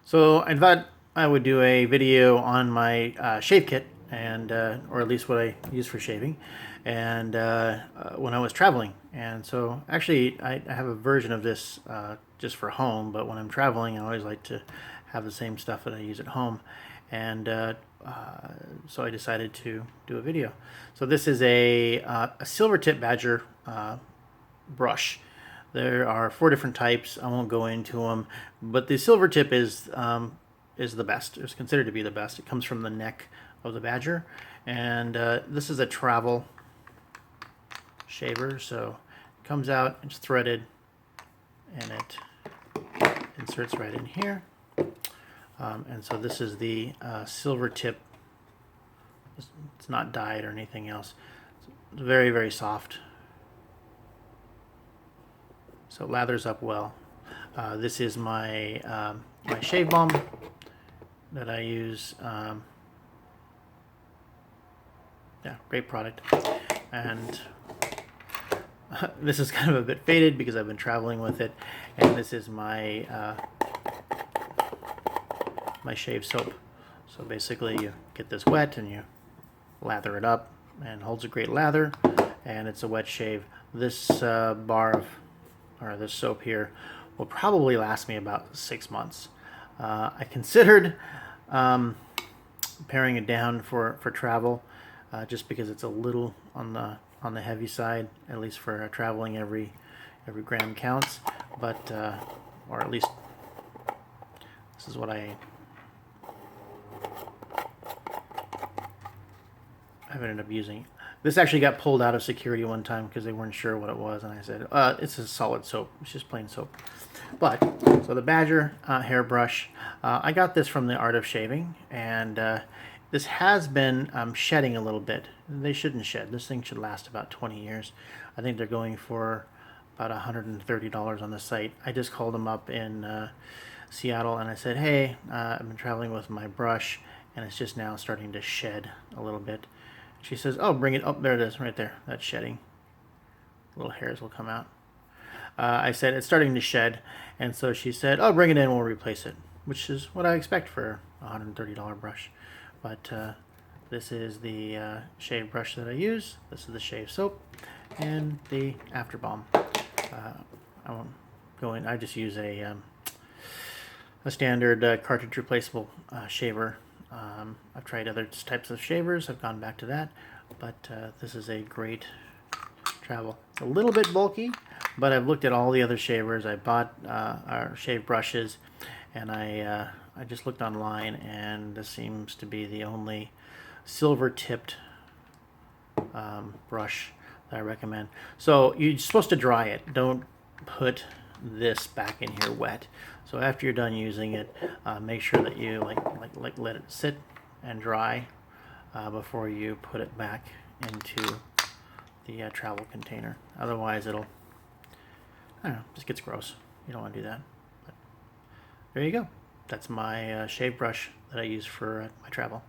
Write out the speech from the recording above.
So I thought I would do a video on my shave kit, and or at least what I use for shaving, and when I was traveling. And so actually, I have a version of this just for home, but when I'm traveling, I always like to have the same stuff that I use at home, and so I decided to do a video. So this is a silver tip badger brush. There are 4 different types. I won't go into them, but the silver tip is the best. It's considered to be the best. It comes from the neck of the badger, and this is a travel shaver. So it comes out, it's threaded, and it inserts right in here. And so this is the silver tip. It's not dyed or anything else. It's very, very soft. So it lathers up well. This is my my shave balm that I use. Yeah, great product. And this is kind of a bit faded because I've been traveling with it. And this is my my shave soap. So basically, you get this wet and you lather it up, and holds a great lather. And it's a wet shave. This bar of this soap here will probably last me about 6 months. I considered paring it down for travel, just because it's a little on the heavy side, at least for traveling. Every gram counts, but or at least this is what I ended up using. This actually got pulled out of security one time because they weren't sure what it was, and I said, it's a solid soap. It's just plain soap. But, so the Badger hairbrush, I got this from the Art of Shaving, and this has been shedding a little bit. They shouldn't shed. This thing should last about 20 years. I think they're going for about $130 on the site. I just called them up in Seattle, and I said, hey, I've been traveling with my brush, and it's just now starting to shed a little bit. She says, oh, bring it up. There it is, right there. That's shedding. Little hairs will come out. I said, it's starting to shed. And so she said, oh, bring it in, we'll replace it, which is what I expect for a $130 brush. But this is the shave brush that I use. This is the shave soap and the after balm. I won't go in. I just use a standard cartridge replaceable shaver. I've tried other types of shavers. I've gone back to that, but this is a great travel. It's a little bit bulky, but I've looked at all the other shavers. I bought our shave brushes, and I just looked online, and this seems to be the only silver-tipped brush that I recommend. So you're supposed to dry it. Don't put this back in here wet. So after you're done using it, make sure that you let it sit and dry before you put it back into the travel container. Otherwise, it'll, I don't know, just gets gross. You don't want to do that. But there you go. That's my shave brush that I use for my travel.